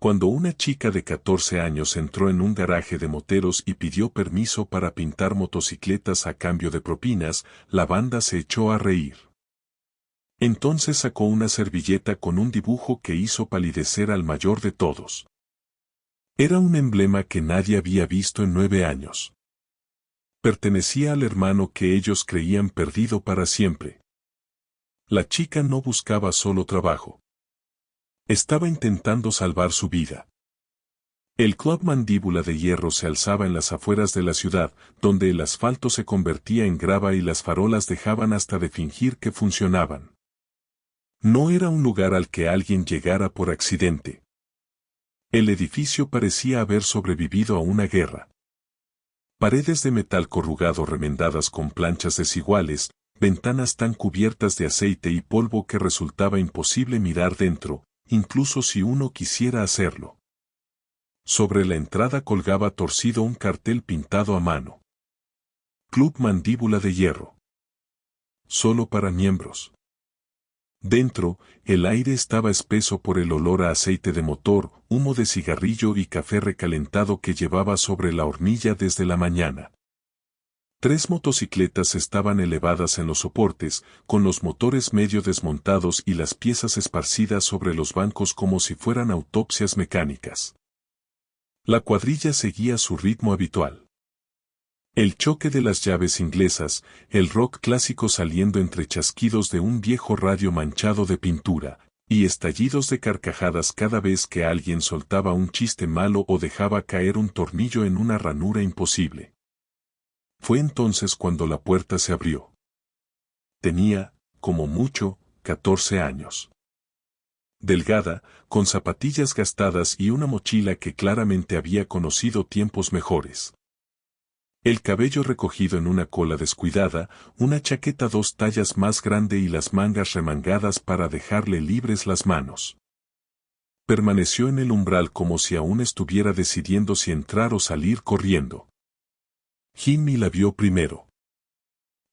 Cuando una chica de 14 años entró en un garaje de moteros y pidió permiso para pintar motocicletas a cambio de propinas, la banda se echó a reír. Entonces sacó una servilleta con un dibujo que hizo palidecer al mayor de todos. Era un emblema que nadie había visto en 9 años. Pertenecía al hermano que ellos creían perdido para siempre. La chica no buscaba solo trabajo. Estaba intentando salvar su vida. El Club Mandíbula de Hierro se alzaba en las afueras de la ciudad, donde el asfalto se convertía en grava y las farolas dejaban hasta de fingir que funcionaban. No era un lugar al que alguien llegara por accidente. El edificio parecía haber sobrevivido a una guerra. Paredes de metal corrugado remendadas con planchas desiguales, ventanas tan cubiertas de aceite y polvo que resultaba imposible mirar dentro, incluso si uno quisiera hacerlo. Sobre la entrada colgaba torcido un cartel pintado a mano. Club Mandíbula de Hierro. Solo para miembros. Dentro, el aire estaba espeso por el olor a aceite de motor, humo de cigarrillo y café recalentado que llevaba sobre la hornilla desde la mañana. 3 motocicletas estaban elevadas en los soportes, con los motores medio desmontados y las piezas esparcidas sobre los bancos como si fueran autopsias mecánicas. La cuadrilla seguía su ritmo habitual. El choque de las llaves inglesas, el rock clásico saliendo entre chasquidos de un viejo radio manchado de pintura, y estallidos de carcajadas cada vez que alguien soltaba un chiste malo o dejaba caer un tornillo en una ranura imposible. Fue entonces cuando la puerta se abrió. Tenía, como mucho, 14 años. Delgada, con zapatillas gastadas y una mochila que claramente había conocido tiempos mejores. El cabello recogido en una cola descuidada, una chaqueta 2 tallas más grande y las mangas remangadas para dejarle libres las manos. Permaneció en el umbral como si aún estuviera decidiendo si entrar o salir corriendo. Jimmy la vio primero.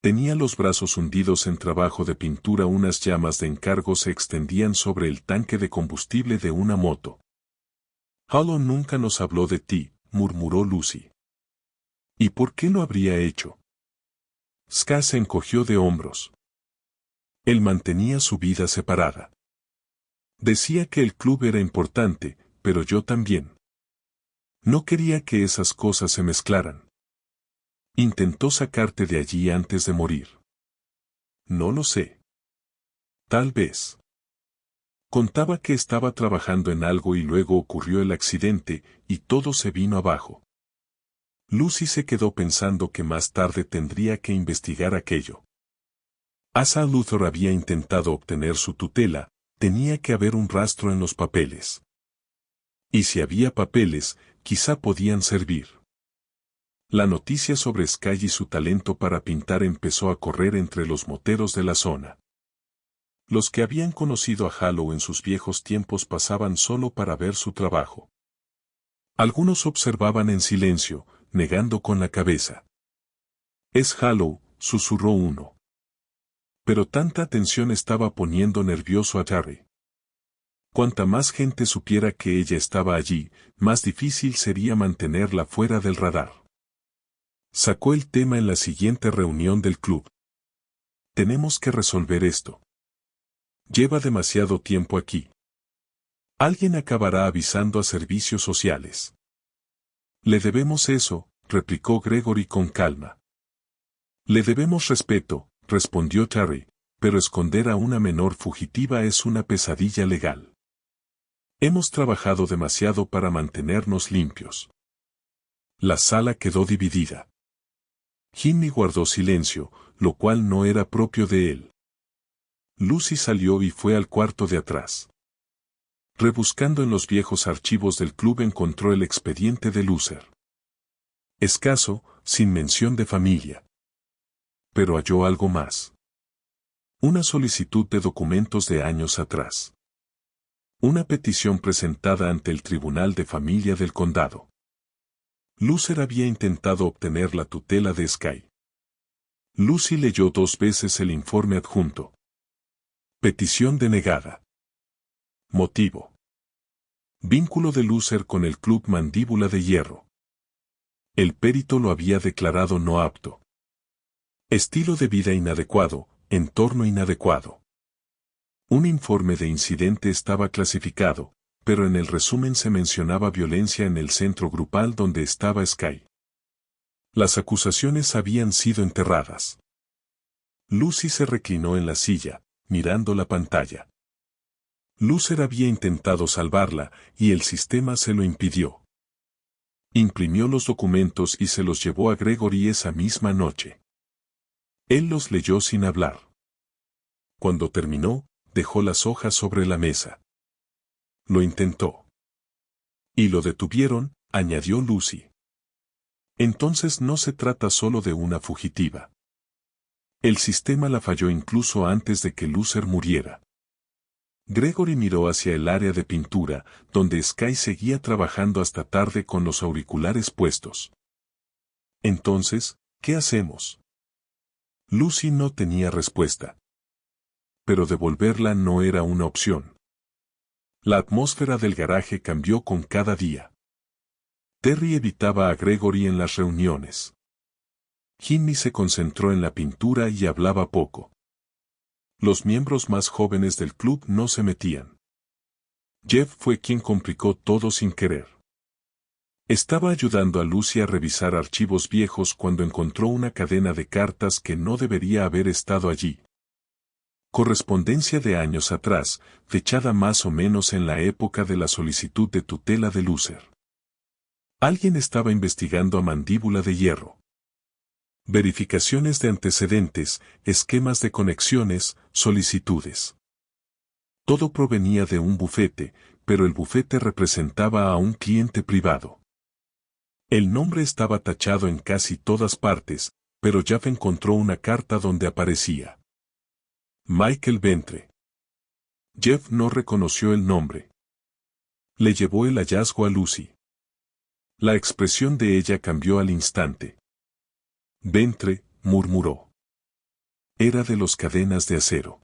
Tenía los brazos hundidos en trabajo de pintura, unas llamas de encargo se extendían sobre el tanque de combustible de una moto. Hollow nunca nos habló de ti, murmuró Lucy. ¿Y por qué lo habría hecho? Ska se encogió de hombros. Él mantenía su vida separada. Decía que el club era importante, pero yo también. No quería que esas cosas se mezclaran. Intentó sacarte de allí antes de morir. No lo sé. Tal vez. Contaba que estaba trabajando en algo y luego ocurrió el accidente y todo se vino abajo. Lucy se quedó pensando que más tarde tendría que investigar aquello. Asa Luthor había intentado obtener su tutela, tenía que haber un rastro en los papeles. Y si había papeles, quizá podían servir. La noticia sobre Sky y su talento para pintar empezó a correr entre los moteros de la zona. Los que habían conocido a Hollow en sus viejos tiempos pasaban solo para ver su trabajo. Algunos observaban en silencio, negando con la cabeza. Es Hollow, susurró uno. Pero tanta atención estaba poniendo nervioso a Terry. Cuanta más gente supiera que ella estaba allí, más difícil sería mantenerla fuera del radar. Sacó el tema en la siguiente reunión del club. Tenemos que resolver esto. Lleva demasiado tiempo aquí. Alguien acabará avisando a servicios sociales. Le debemos eso, replicó Gregory con calma. Le debemos respeto, respondió Terry, pero esconder a una menor fugitiva es una pesadilla legal. Hemos trabajado demasiado para mantenernos limpios. La sala quedó dividida. Jimmy guardó silencio, lo cual no era propio de él. Lucy salió y fue al cuarto de atrás. Rebuscando en los viejos archivos del club encontró el expediente de Loser. Escaso, sin mención de familia. Pero halló algo más. Una solicitud de documentos de años atrás. Una petición presentada ante el Tribunal de Familia del Condado. Loser había intentado obtener la tutela de Sky. Lucy leyó 2 veces el informe adjunto. Petición denegada. Motivo. Vínculo de Loser con el Club Mandíbula de Hierro. El perito lo había declarado no apto. Estilo de vida inadecuado, entorno inadecuado. Un informe de incidente estaba clasificado, pero en el resumen se mencionaba violencia en el centro grupal donde estaba Sky. Las acusaciones habían sido enterradas. Lucy se reclinó en la silla, mirando la pantalla. Loser había intentado salvarla, y el sistema se lo impidió. Imprimió los documentos y se los llevó a Gregory esa misma noche. Él los leyó sin hablar. Cuando terminó, dejó las hojas sobre la mesa. Lo intentó. Y lo detuvieron, añadió Lucy. Entonces no se trata solo de una fugitiva. El sistema la falló incluso antes de que Loser muriera. Gregory miró hacia el área de pintura, donde Sky seguía trabajando hasta tarde con los auriculares puestos. Entonces, ¿qué hacemos? Lucy no tenía respuesta. Pero devolverla no era una opción. La atmósfera del garaje cambió con cada día. Terry evitaba a Gregory en las reuniones. Jimmy se concentró en la pintura y hablaba poco. Los miembros más jóvenes del club no se metían. Jeff fue quien complicó todo sin querer. Estaba ayudando a Lucy a revisar archivos viejos cuando encontró una cadena de cartas que no debería haber estado allí. Correspondencia de años atrás, fechada más o menos en la época de la solicitud de tutela de Loser. Alguien estaba investigando a Mandíbula de Hierro. Verificaciones de antecedentes, esquemas de conexiones, solicitudes. Todo provenía de un bufete, pero el bufete representaba a un cliente privado. El nombre estaba tachado en casi todas partes, pero Jeff encontró una carta donde aparecía Michael Ventre. Jeff no reconoció el nombre. Le llevó el hallazgo a Lucy. La expresión de ella cambió al instante. Ventre, murmuró. Era de los Cadenas de Acero.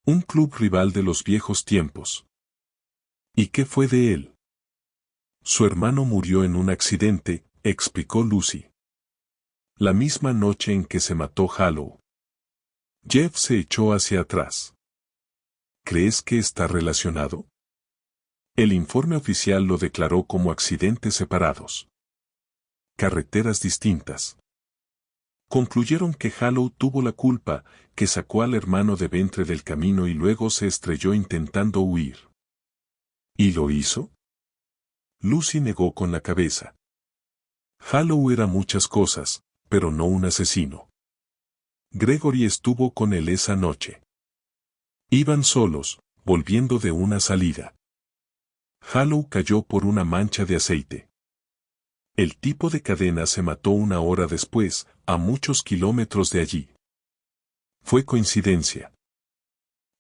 Un club rival de los viejos tiempos. ¿Y qué fue de él? Su hermano murió en un accidente, explicó Lucy. La misma noche en que se mató Hollow. Jeff se echó hacia atrás. ¿Crees que está relacionado? El informe oficial lo declaró como accidentes separados. Carreteras distintas. Concluyeron que Hollow tuvo la culpa, que sacó al hermano de Ventre del camino y luego se estrelló intentando huir. ¿Y lo hizo? Lucy negó con la cabeza. Hollow era muchas cosas, pero no un asesino. Gregory estuvo con él esa noche. Iban solos, volviendo de una salida. Hollow cayó por una mancha de aceite. El tipo de cadena se mató una hora después, a muchos kilómetros de allí. Fue coincidencia.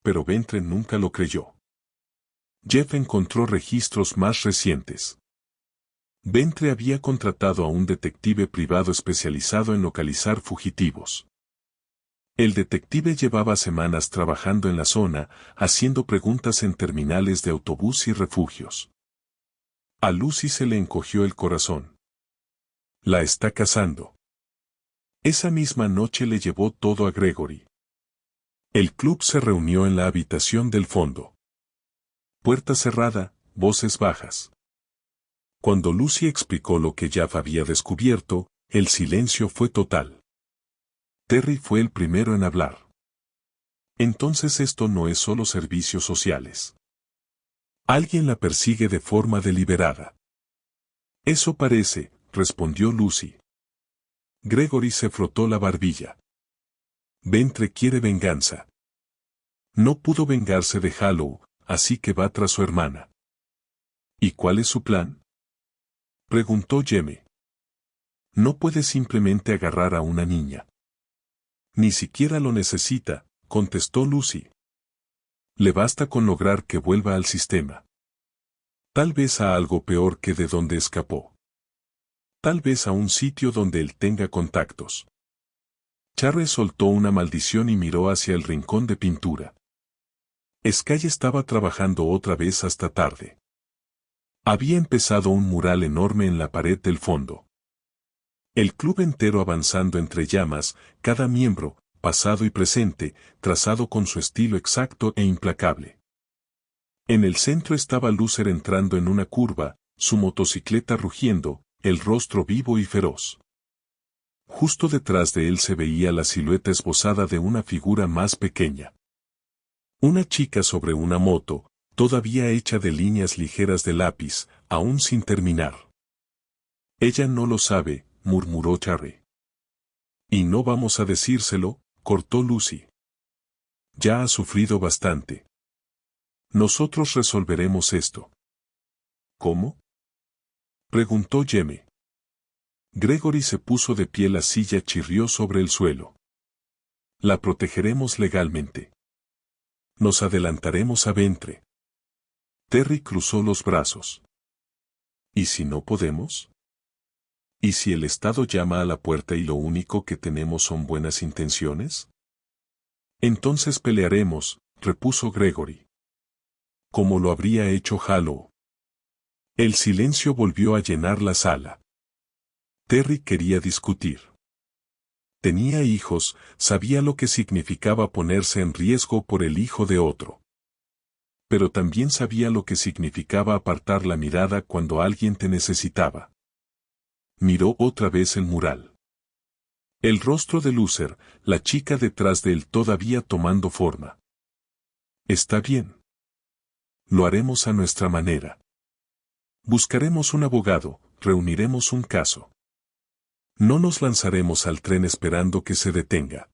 Pero Ventre nunca lo creyó. Jeff encontró registros más recientes. Ventre había contratado a un detective privado especializado en localizar fugitivos. El detective llevaba semanas trabajando en la zona, haciendo preguntas en terminales de autobús y refugios. A Lucy se le encogió el corazón. La está cazando. Esa misma noche le llevó todo a Gregory. El club se reunió en la habitación del fondo. Puerta cerrada, voces bajas. Cuando Lucy explicó lo que Jeff había descubierto, el silencio fue total. Terry fue el primero en hablar. Entonces esto no es solo servicios sociales. Alguien la persigue de forma deliberada. Eso parece, respondió Lucy. Gregory se frotó la barbilla. Ventre quiere venganza. No pudo vengarse de Hollow, así que va tras su hermana. ¿Y cuál es su plan? Preguntó Jeme. No puede simplemente agarrar a una niña. Ni siquiera lo necesita, contestó Lucy. Le basta con lograr que vuelva al sistema. Tal vez a algo peor que de donde escapó. Tal vez a un sitio donde él tenga contactos. Charles soltó una maldición y miró hacia el rincón de pintura. Sky estaba trabajando otra vez hasta tarde. Había empezado un mural enorme en la pared del fondo. El club entero avanzando entre llamas, cada miembro, pasado y presente, trazado con su estilo exacto e implacable. En el centro estaba Loser entrando en una curva, su motocicleta rugiendo, el rostro vivo y feroz. Justo detrás de él se veía la silueta esbozada de una figura más pequeña. Una chica sobre una moto, todavía hecha de líneas ligeras de lápiz, aún sin terminar. Ella no lo sabe, murmuró Charlie. Y no vamos a decírselo, cortó Lucy. Ya ha sufrido bastante. Nosotros resolveremos esto. ¿Cómo? Preguntó Jamie. Gregory se puso de pie, la silla chirrió sobre el suelo. La protegeremos legalmente. Nos adelantaremos a Ventre. Terry cruzó los brazos. ¿Y si no podemos? ¿Y si el Estado llama a la puerta y lo único que tenemos son buenas intenciones? Entonces pelearemos, repuso Gregory. Como lo habría hecho Halo. El silencio volvió a llenar la sala. Terry quería discutir. Tenía hijos, sabía lo que significaba ponerse en riesgo por el hijo de otro. Pero también sabía lo que significaba apartar la mirada cuando alguien te necesitaba. Miró otra vez el mural. El rostro de Loser, la chica detrás de él todavía tomando forma. Está bien. Lo haremos a nuestra manera. Buscaremos un abogado, reuniremos un caso. No nos lanzaremos al tren esperando que se detenga.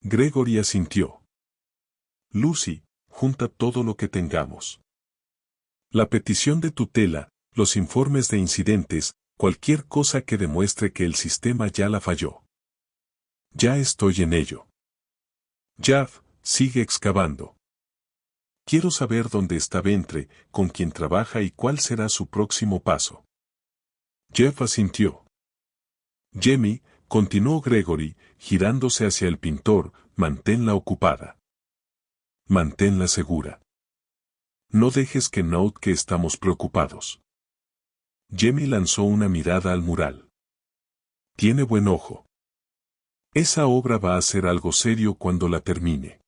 Gregory asintió. Lucy, junta todo lo que tengamos. La petición de tutela, los informes de incidentes, cualquier cosa que demuestre que el sistema ya la falló. Ya estoy en ello. Jeff, sigue excavando. Quiero saber dónde está Ventre, con quién trabaja y cuál será su próximo paso. Jeff asintió. Jamie, continuó Gregory, girándose hacia el pintor, manténla ocupada. Manténla segura. No dejes que note que estamos preocupados. Jamie lanzó una mirada al mural. Tiene buen ojo. Esa obra va a ser algo serio cuando la termine.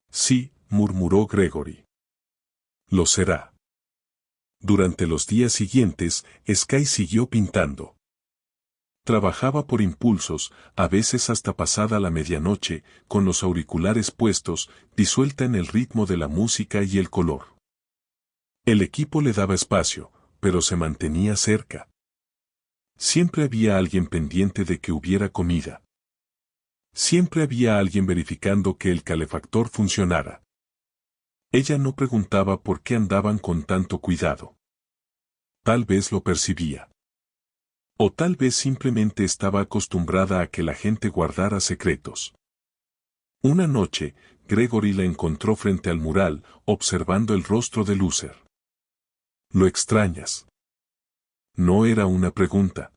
Sí, murmuró Gregory. Lo será. Durante los días siguientes, Sky siguió pintando. Trabajaba por impulsos, a veces hasta pasada la medianoche, con los auriculares puestos, disuelta en el ritmo de la música y el color. El equipo le daba espacio, pero se mantenía cerca. Siempre había alguien pendiente de que hubiera comida. Siempre había alguien verificando que el calefactor funcionara. Ella no preguntaba por qué andaban con tanto cuidado. Tal vez lo percibía. O tal vez simplemente estaba acostumbrada a que la gente guardara secretos. Una noche, Gregory la encontró frente al mural, observando el rostro de Loser. ¿Lo extrañas? No era una pregunta.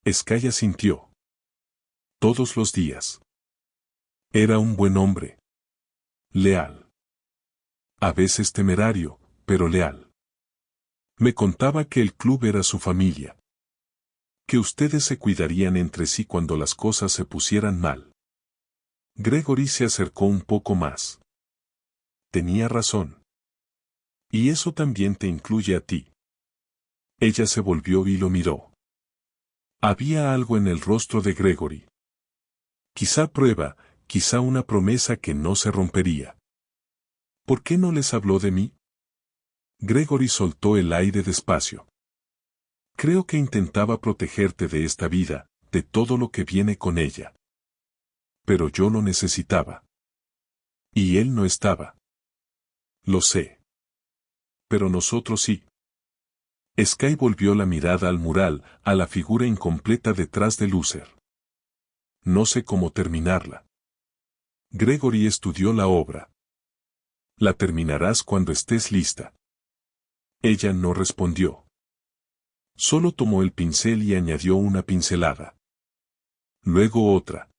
Sky asintió. Todos los días. Era un buen hombre. Leal. A veces temerario, pero leal. Me contaba que el club era su familia. Que ustedes se cuidarían entre sí cuando las cosas se pusieran mal. Gregory se acercó un poco más. Tenía razón. Y eso también te incluye a ti. Ella se volvió y lo miró. Había algo en el rostro de Gregory. Quizá prueba, quizá una promesa que no se rompería. ¿Por qué no les habló de mí? Gregory soltó el aire despacio. Creo que intentaba protegerte de esta vida, de todo lo que viene con ella. Pero yo lo necesitaba. Y él no estaba. Lo sé. Pero nosotros sí. Sky volvió la mirada al mural, a la figura incompleta detrás de Loser. No sé cómo terminarla. Gregory estudió la obra. La terminarás cuando estés lista. Ella no respondió. Solo tomó el pincel y añadió una pincelada. Luego otra.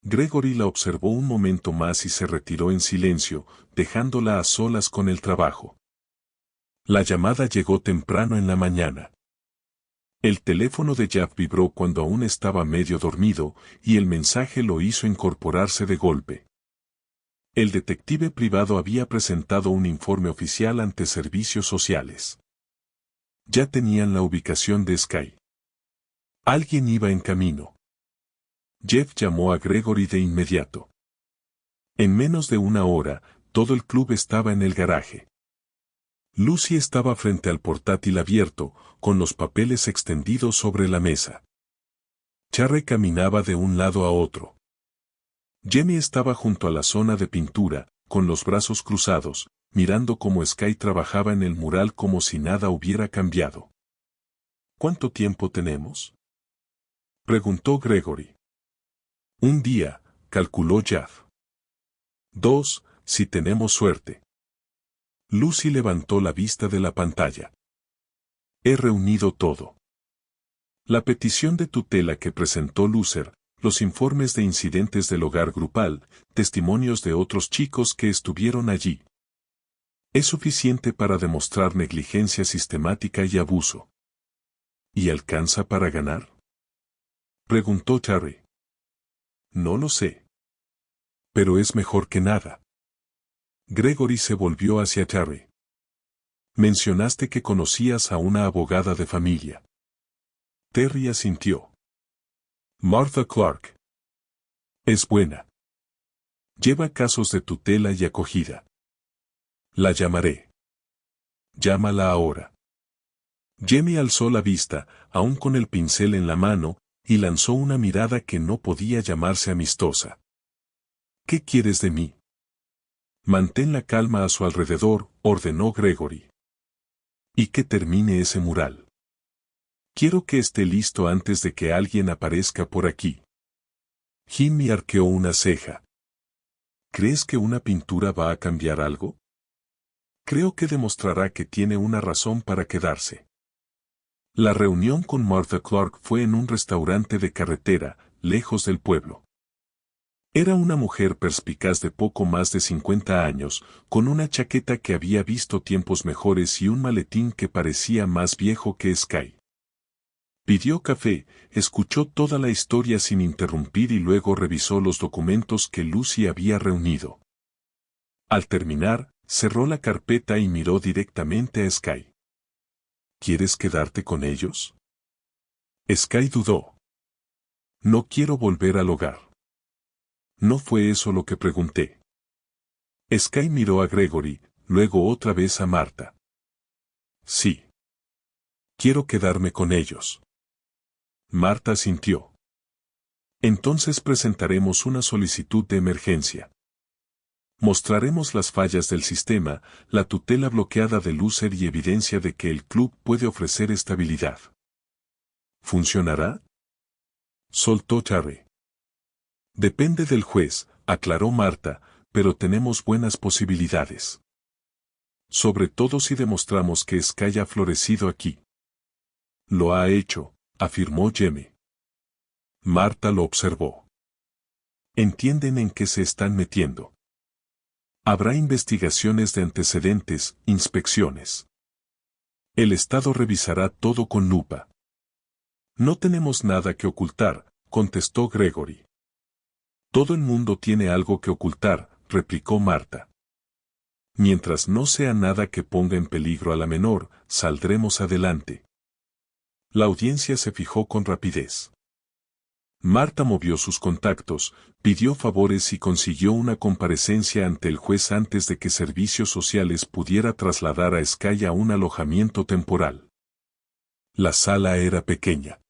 Gregory la observó un momento más y se retiró en silencio, dejándola a solas con el trabajo. La llamada llegó temprano en la mañana. El teléfono de Jeff vibró cuando aún estaba medio dormido, y el mensaje lo hizo incorporarse de golpe. El detective privado había presentado un informe oficial ante servicios sociales. Ya tenían la ubicación de Sky. Alguien iba en camino. Jeff llamó a Gregory de inmediato. En menos de una hora, todo el club estaba en el garaje. Lucy estaba frente al portátil abierto, con los papeles extendidos sobre la mesa. Charlie caminaba de un lado a otro. Jamie estaba junto a la zona de pintura, con los brazos cruzados, mirando cómo Sky trabajaba en el mural como si nada hubiera cambiado. ¿Cuánto tiempo tenemos?, preguntó Gregory. Un día, calculó Jeff. 2, si tenemos suerte. Lucy levantó la vista de la pantalla. He reunido todo. La petición de tutela que presentó Lucer, los informes de incidentes del hogar grupal, testimonios de otros chicos que estuvieron allí. ¿Es suficiente para demostrar negligencia sistemática y abuso? ¿Y alcanza para ganar?, preguntó Charlie. No lo sé. Pero es mejor que nada. Gregory se volvió hacia Charlie. Mencionaste que conocías a una abogada de familia. Terry asintió. Martha Clark. Es buena. Lleva casos de tutela y acogida. La llamaré. Llámala ahora. Jamie alzó la vista, aún con el pincel en la mano, y lanzó una mirada que no podía llamarse amistosa. ¿Qué quieres de mí? Mantén la calma a su alrededor, ordenó Gregory. Y que termine ese mural. Quiero que esté listo antes de que alguien aparezca por aquí. Jimmy arqueó una ceja. ¿Crees que una pintura va a cambiar algo? Creo que demostrará que tiene una razón para quedarse. La reunión con Martha Clark fue en un restaurante de carretera, lejos del pueblo. Era una mujer perspicaz de poco más de 50 años, con una chaqueta que había visto tiempos mejores y un maletín que parecía más viejo que Sky. Pidió café, escuchó toda la historia sin interrumpir y luego revisó los documentos que Lucy había reunido. Al terminar, cerró la carpeta y miró directamente a Sky. ¿Quieres quedarte con ellos? Sky dudó. No quiero volver al hogar. No fue eso lo que pregunté. Sky miró a Gregory, luego otra vez a Martha. Sí. Quiero quedarme con ellos. Martha asintió. Entonces presentaremos una solicitud de emergencia. Mostraremos las fallas del sistema, la tutela bloqueada de Lucer y evidencia de que el club puede ofrecer estabilidad. ¿Funcionará?, soltó Charlie. Depende del juez, aclaró Martha, pero tenemos buenas posibilidades. Sobre todo si demostramos que Sky ha florecido aquí. Lo ha hecho, afirmó Jamie. Martha lo observó. Entienden en qué se están metiendo. Habrá investigaciones de antecedentes, inspecciones. El Estado revisará todo con lupa. No tenemos nada que ocultar, contestó Gregory. Todo el mundo tiene algo que ocultar, replicó Martha. Mientras no sea nada que ponga en peligro a la menor, saldremos adelante. La audiencia se fijó con rapidez. Martha movió sus contactos, pidió favores y consiguió una comparecencia ante el juez antes de que Servicios Sociales pudiera trasladar a Sky a un alojamiento temporal. La sala era pequeña.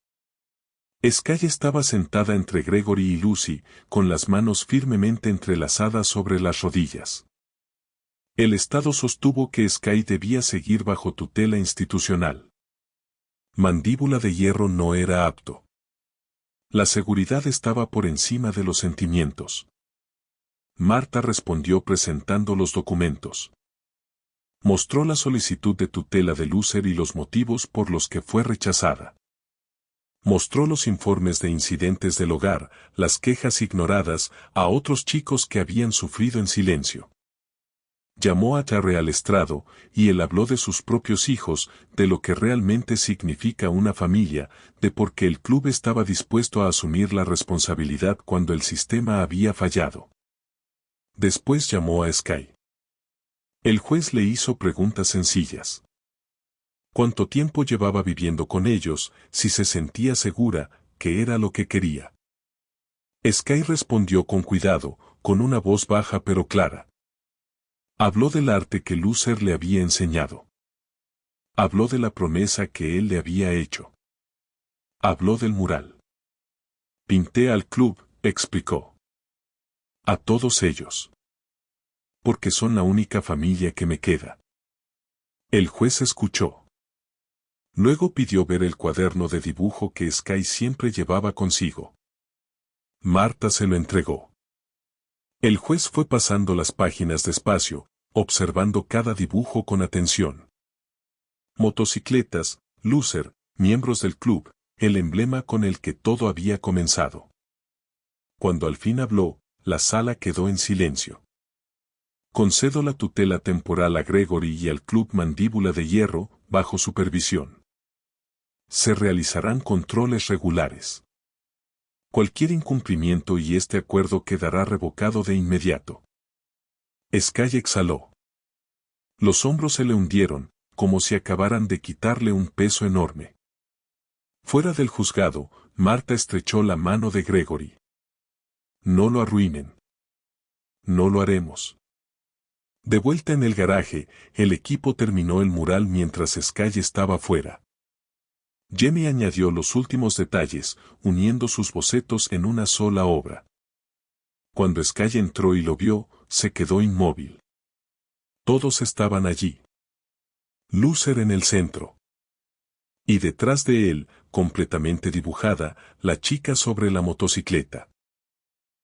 Sky estaba sentada entre Gregory y Lucy, con las manos firmemente entrelazadas sobre las rodillas. El Estado sostuvo que Sky debía seguir bajo tutela institucional. Mandíbula de hierro no era apto. La seguridad estaba por encima de los sentimientos. Martha respondió presentando los documentos. Mostró la solicitud de tutela de Lucer y los motivos por los que fue rechazada. Mostró los informes de incidentes del hogar, las quejas ignoradas, a otros chicos que habían sufrido en silencio. Llamó a Charry al estrado, y él habló de sus propios hijos, de lo que realmente significa una familia, de por qué el club estaba dispuesto a asumir la responsabilidad cuando el sistema había fallado. Después llamó a Sky. El juez le hizo preguntas sencillas. ¿Cuánto tiempo llevaba viviendo con ellos, si se sentía segura, que era lo que quería? Sky respondió con cuidado, con una voz baja pero clara. Habló del arte que Loser le había enseñado. Habló de la promesa que él le había hecho. Habló del mural. Pinté al club, explicó. A todos ellos. Porque son la única familia que me queda. El juez escuchó. Luego pidió ver el cuaderno de dibujo que Sky siempre llevaba consigo. Marta se lo entregó. El juez fue pasando las páginas despacio, observando cada dibujo con atención. Motocicletas, Loser, miembros del club, el emblema con el que todo había comenzado. Cuando al fin habló, la sala quedó en silencio. Concedo la tutela temporal a Gregory y al club Mandíbula de Hierro, bajo supervisión. Se realizarán controles regulares. Cualquier incumplimiento y este acuerdo quedará revocado de inmediato. Sky exhaló. Los hombros se le hundieron, como si acabaran de quitarle un peso enorme. Fuera del juzgado, Marta estrechó la mano de Gregory. No lo arruinen. No lo haremos. De vuelta en el garaje, el equipo terminó el mural mientras Sky estaba fuera. Jenny añadió los últimos detalles, uniendo sus bocetos en una sola obra. Cuando Sky entró y lo vio, se quedó inmóvil. Todos estaban allí. Loser en el centro. Y detrás de él, completamente dibujada, la chica sobre la motocicleta.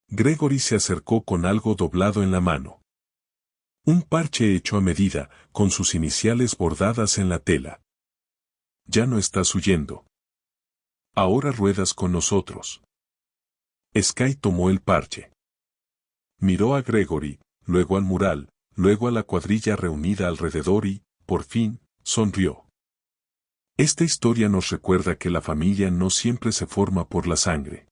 Gregory se acercó con algo doblado en la mano. Un parche hecho a medida, con sus iniciales bordadas en la tela. Ya no estás huyendo. Ahora ruedas con nosotros. Sky tomó el parche. Miró a Gregory, luego al mural, luego a la cuadrilla reunida alrededor y, por fin, sonrió. Esta historia nos recuerda que la familia no siempre se forma por la sangre.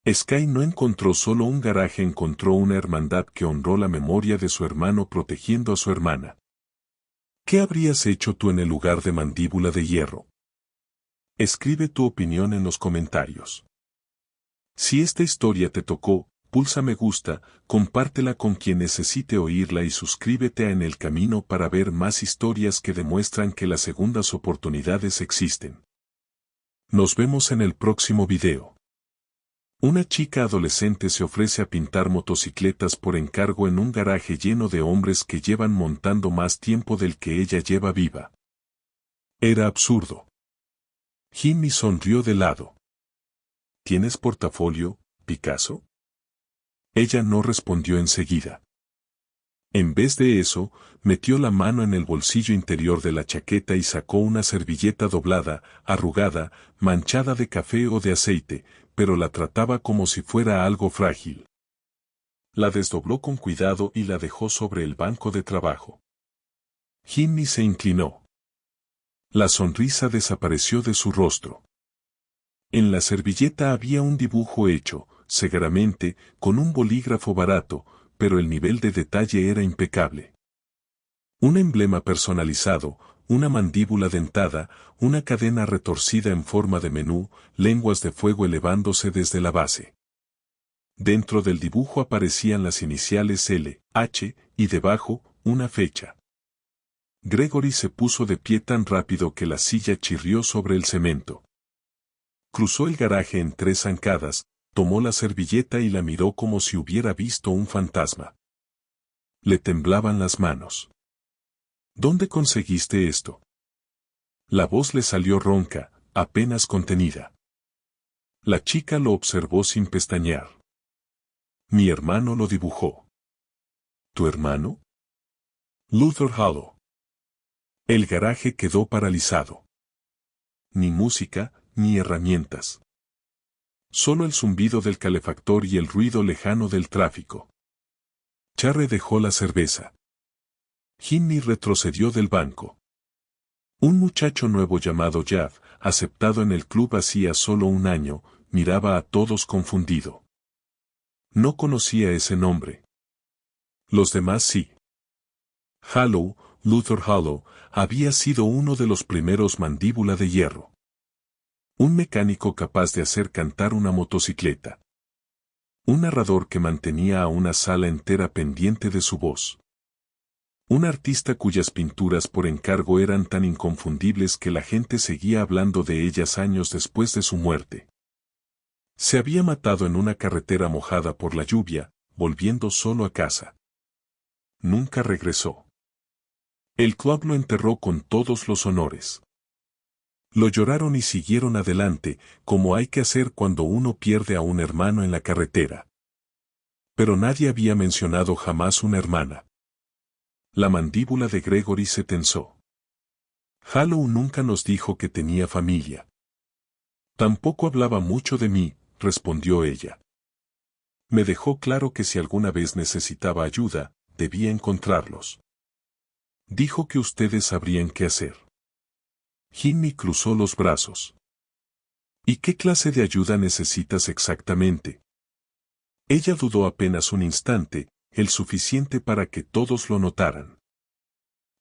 Sky no encontró solo un garaje, encontró una hermandad que honró la memoria de su hermano protegiendo a su hermana. ¿Qué habrías hecho tú en el lugar de Mandíbula de Hierro? Escribe tu opinión en los comentarios. Si esta historia te tocó, pulsa me gusta, compártela con quien necesite oírla y suscríbete a En el Camino para ver más historias que demuestran que las segundas oportunidades existen. Nos vemos en el próximo video. Una chica adolescente se ofrece a pintar motocicletas por encargo en un garaje lleno de hombres que llevan montando más tiempo del que ella lleva viva. Era absurdo. Jimmy sonrió de lado. ¿Tienes portafolio, Picasso? Ella no respondió enseguida. En vez de eso, metió la mano en el bolsillo interior de la chaqueta y sacó una servilleta doblada, arrugada, manchada de café o de aceite, pero la trataba como si fuera algo frágil. La desdobló con cuidado y la dejó sobre el banco de trabajo. Jimmy se inclinó. La sonrisa desapareció de su rostro. En la servilleta había un dibujo hecho, segaramente, con un bolígrafo barato, pero el nivel de detalle era impecable. Un emblema personalizado, una mandíbula dentada, una cadena retorcida en forma de menú, lenguas de fuego elevándose desde la base. Dentro del dibujo aparecían las iniciales L, H, y debajo, una fecha. Gregory se puso de pie tan rápido que la silla chirrió sobre el cemento. Cruzó el garaje en 3 zancadas, tomó la servilleta y la miró como si hubiera visto un fantasma. Le temblaban las manos. ¿Dónde conseguiste esto? La voz le salió ronca, apenas contenida. La chica lo observó sin pestañear. Mi hermano lo dibujó. ¿Tu hermano? Luther Hollow. El garaje quedó paralizado. Ni música, ni herramientas. Solo el zumbido del calefactor y el ruido lejano del tráfico. Charry dejó la cerveza. Jimmy retrocedió del banco. Un muchacho nuevo llamado Jad, aceptado en el club hacía solo un año, miraba a todos confundido. No conocía ese nombre. Los demás sí. Hollow, Luther Hollow, había sido uno de los primeros mandíbula de hierro. Un mecánico capaz de hacer cantar una motocicleta. Un narrador que mantenía a una sala entera pendiente de su voz. Un artista cuyas pinturas por encargo eran tan inconfundibles que la gente seguía hablando de ellas años después de su muerte. Se había matado en una carretera mojada por la lluvia, volviendo solo a casa. Nunca regresó. El club lo enterró con todos los honores. Lo lloraron y siguieron adelante, como hay que hacer cuando uno pierde a un hermano en la carretera. Pero nadie había mencionado jamás una hermana. La mandíbula de Gregory se tensó. Hollow nunca nos dijo que tenía familia. Tampoco hablaba mucho de mí, respondió ella. Me dejó claro que si alguna vez necesitaba ayuda, debía encontrarlos. Dijo que ustedes sabrían qué hacer. Jimmy cruzó los brazos. ¿Y qué clase de ayuda necesitas exactamente? Ella dudó apenas un instante, el suficiente para que todos lo notaran.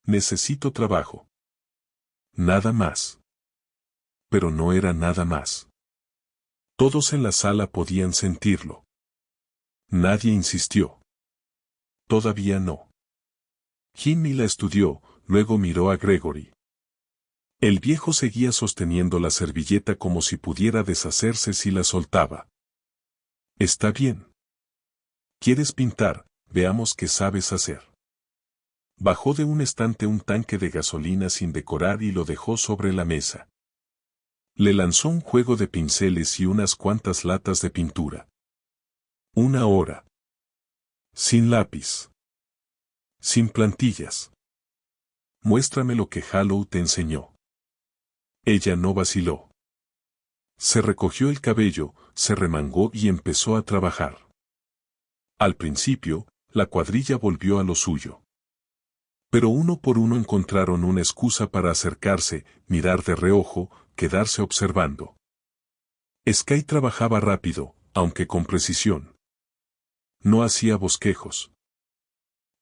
Necesito trabajo. Nada más. Pero no era nada más. Todos en la sala podían sentirlo. Nadie insistió. Todavía no. Jimmy la estudió, luego miró a Gregory. El viejo seguía sosteniendo la servilleta como si pudiera deshacerse si la soltaba. Está bien. ¿Quieres pintar? Veamos qué sabes hacer. Bajó de un estante un tanque de gasolina sin decorar y lo dejó sobre la mesa. Le lanzó un juego de pinceles y unas cuantas latas de pintura. 1 hora. Sin lápiz. Sin plantillas. Muéstrame lo que Hollow te enseñó. Ella no vaciló. Se recogió el cabello, se remangó y empezó a trabajar. Al principio, la cuadrilla volvió a lo suyo. Pero uno por uno encontraron una excusa para acercarse, mirar de reojo, quedarse observando. Sky trabajaba rápido, aunque con precisión. No hacía bosquejos.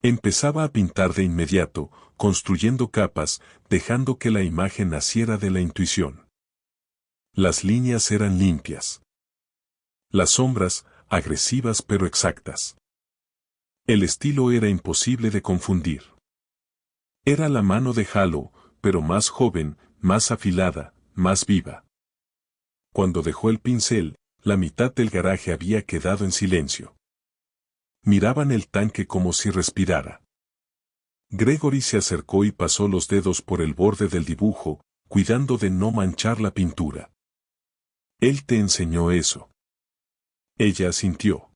Empezaba a pintar de inmediato, construyendo capas, dejando que la imagen naciera de la intuición. Las líneas eran limpias. Las sombras, agresivas pero exactas. El estilo era imposible de confundir. Era la mano de Hollow, pero más joven, más afilada, más viva. Cuando dejó el pincel, la mitad del garaje había quedado en silencio. Miraban el tanque como si respirara. Gregory se acercó y pasó los dedos por el borde del dibujo, cuidando de no manchar la pintura. Él te enseñó eso. Ella asintió.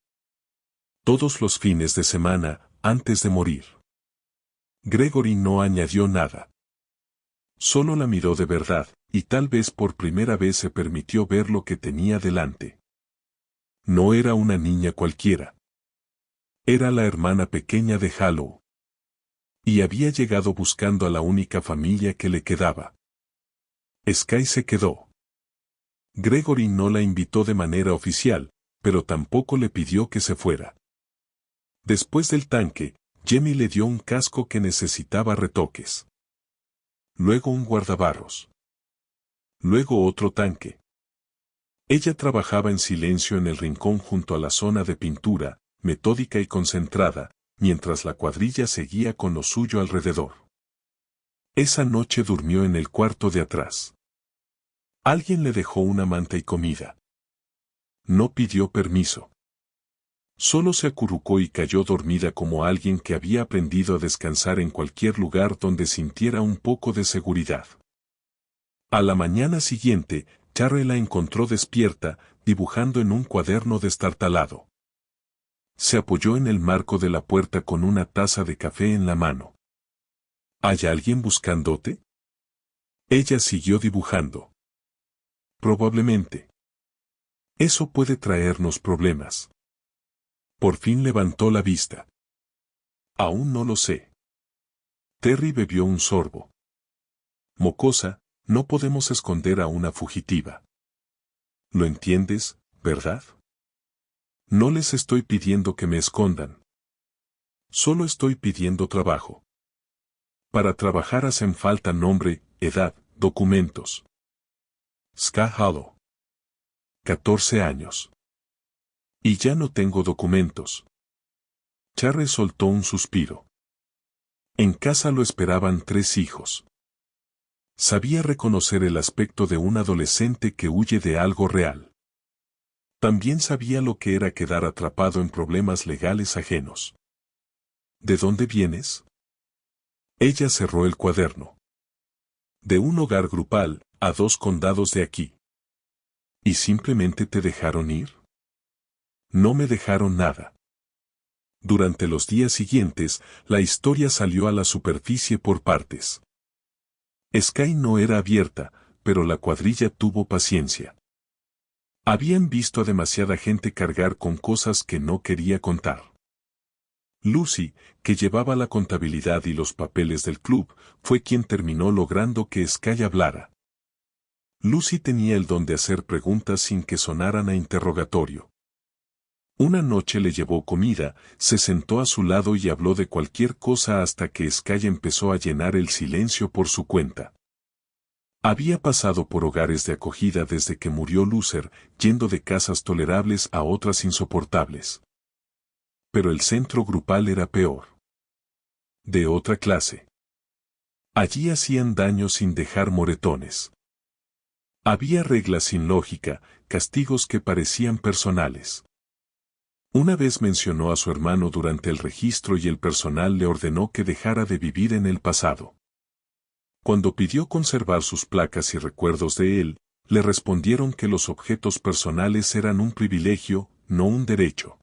Todos los fines de semana, antes de morir. Gregory no añadió nada. Solo la miró de verdad, y tal vez por primera vez se permitió ver lo que tenía delante. No era una niña cualquiera. Era la hermana pequeña de Hollow. Y había llegado buscando a la única familia que le quedaba. Sky se quedó. Gregory no la invitó de manera oficial, pero tampoco le pidió que se fuera. Después del tanque, Jimmy le dio un casco que necesitaba retoques. Luego un guardabarros. Luego otro tanque. Ella trabajaba en silencio en el rincón junto a la zona de pintura, metódica y concentrada, mientras la cuadrilla seguía con lo suyo alrededor. Esa noche durmió en el cuarto de atrás. Alguien le dejó una manta y comida. No pidió permiso. Solo se acurrucó y cayó dormida como alguien que había aprendido a descansar en cualquier lugar donde sintiera un poco de seguridad. A la mañana siguiente, Charlie la encontró despierta, dibujando en un cuaderno destartalado. Se apoyó en el marco de la puerta con una taza de café en la mano. ¿Hay alguien buscándote? Ella siguió dibujando. Probablemente. Eso puede traernos problemas. Por fin levantó la vista. Aún no lo sé. Terry bebió un sorbo. Mocosa, no podemos esconder a una fugitiva. ¿Lo entiendes, verdad? No les estoy pidiendo que me escondan. Solo estoy pidiendo trabajo. Para trabajar hacen falta nombre, edad, documentos. Ska Hollow. 14 años. Y ya no tengo documentos. Charre soltó un suspiro. En casa lo esperaban 3 hijos. Sabía reconocer el aspecto de un adolescente que huye de algo real. También sabía lo que era quedar atrapado en problemas legales ajenos. ¿De dónde vienes? Ella cerró el cuaderno. De un hogar grupal, a 2 condados de aquí. ¿Y simplemente te dejaron ir? No me dejaron nada. Durante los días siguientes, la historia salió a la superficie por partes. Sky no era abierta, pero la cuadrilla tuvo paciencia. Habían visto a demasiada gente cargar con cosas que no quería contar. Lucy, que llevaba la contabilidad y los papeles del club, fue quien terminó logrando que Sky hablara. Lucy tenía el don de hacer preguntas sin que sonaran a interrogatorio. Una noche le llevó comida, se sentó a su lado y habló de cualquier cosa hasta que Sky empezó a llenar el silencio por su cuenta. Había pasado por hogares de acogida desde que murió Loser, yendo de casas tolerables a otras insoportables. Pero el centro grupal era peor. De otra clase. Allí hacían daño sin dejar moretones. Había reglas sin lógica, castigos que parecían personales. Una vez mencionó a su hermano durante el registro y el personal le ordenó que dejara de vivir en el pasado. Cuando pidió conservar sus placas y recuerdos de él, le respondieron que los objetos personales eran un privilegio, no un derecho.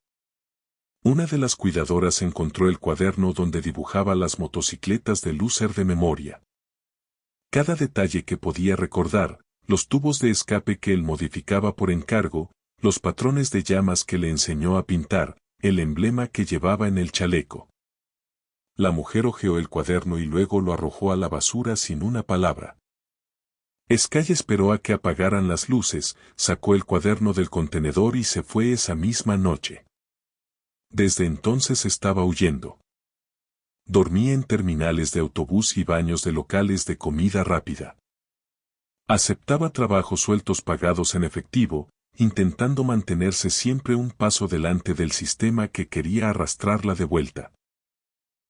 Una de las cuidadoras encontró el cuaderno donde dibujaba las motocicletas de Loser de memoria. Cada detalle que podía recordar, los tubos de escape que él modificaba por encargo, los patrones de llamas que le enseñó a pintar, el emblema que llevaba en el chaleco. La mujer hojeó el cuaderno y luego lo arrojó a la basura sin una palabra. Sky esperó a que apagaran las luces, sacó el cuaderno del contenedor y se fue esa misma noche. Desde entonces estaba huyendo. Dormía en terminales de autobús y baños de locales de comida rápida. Aceptaba trabajos sueltos pagados en efectivo, intentando mantenerse siempre un paso delante del sistema que quería arrastrarla de vuelta.